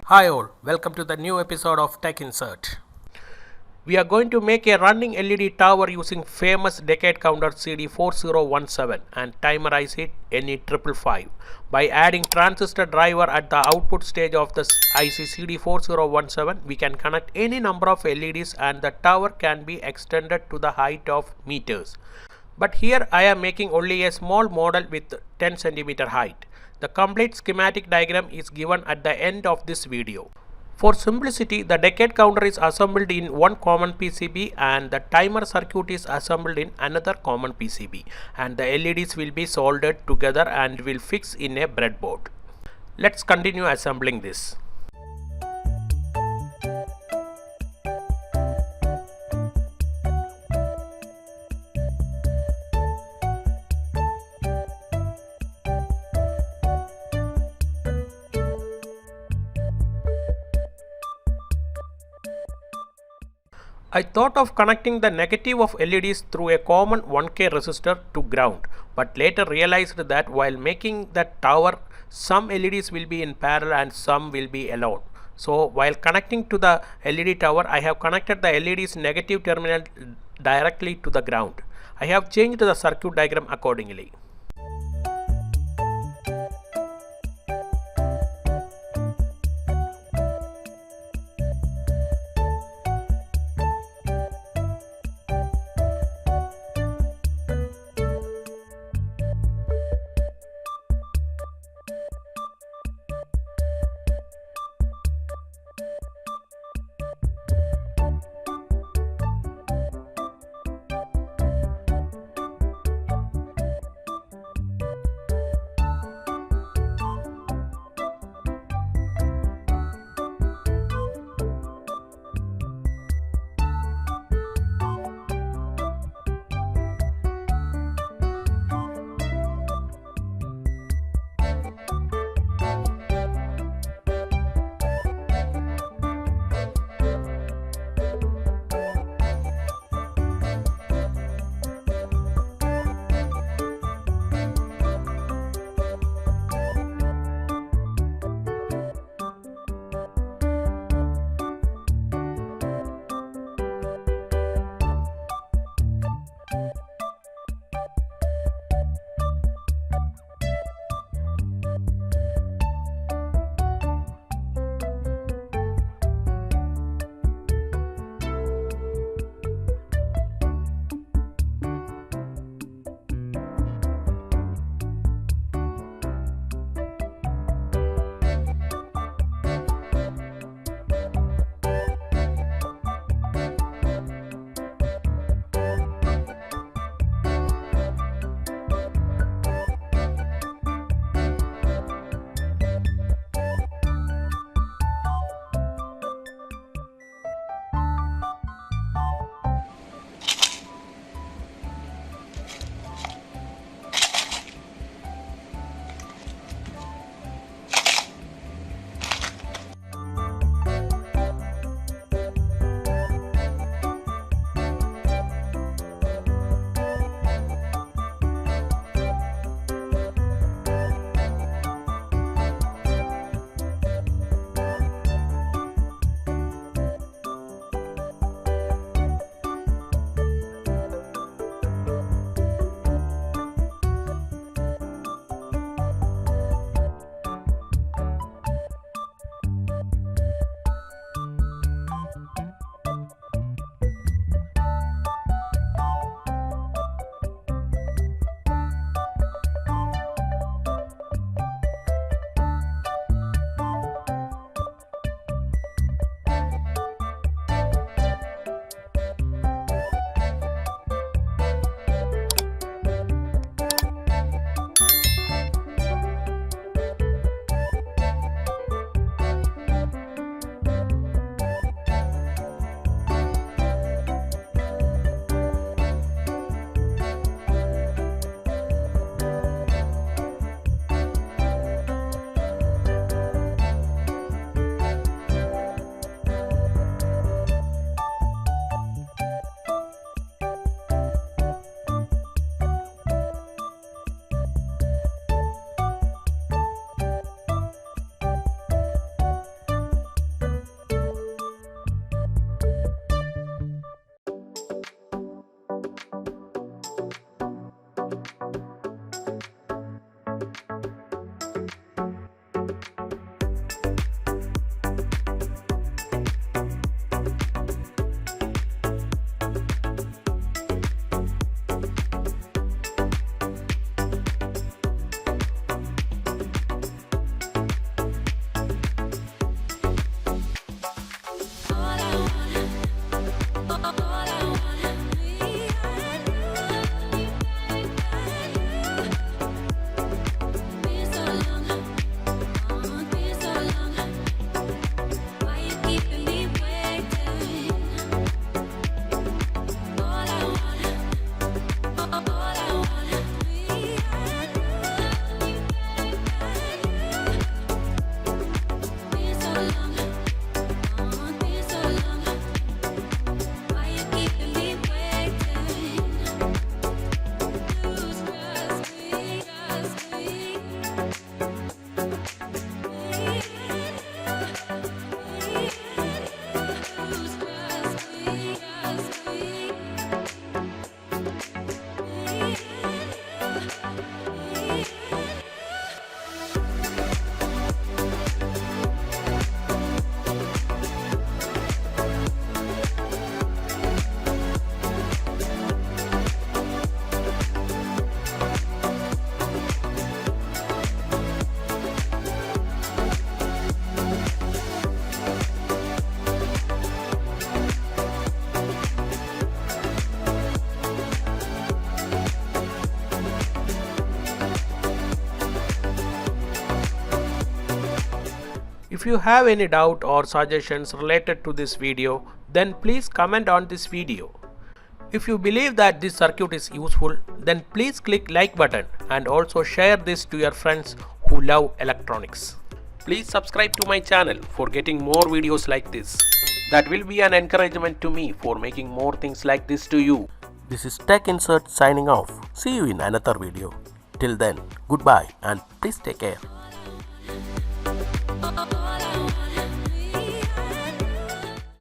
Hi all, welcome to the new episode of Tech Insert. We are going to make a running LED tower using famous decade counter CD4017 and timerize it NE555 by adding transistor driver at the output stage of the IC CD4017. We can connect any number of LEDs and the tower can be extended to the height of meters. But here I am making only a small model with 10 cm height. The complete schematic diagram is given at the end of this video. For simplicity, the decade counter is assembled in one common PCB and the timer circuit is assembled in another common PCB, and the LEDs will be soldered together and will fix in a breadboard. Let's continue assembling this. I thought of connecting the negative of LEDs through a common 1K resistor to ground, but later realized that while making the tower, some LEDs will be in parallel and some will be alone. So while connecting to the LED tower, I have connected the LED's negative terminal directly to the ground. I have changed the circuit diagram accordingly. If you have any doubt or suggestions related to this video, then please comment on this video. If you believe that this circuit is useful, then please click like button and also share this to your friends who love electronics. Please subscribe to my channel for getting more videos like this. That will be an encouragement to me for making more things like this to you. This is Tech Insert signing off. See you in another video. Till then, goodbye and please take care.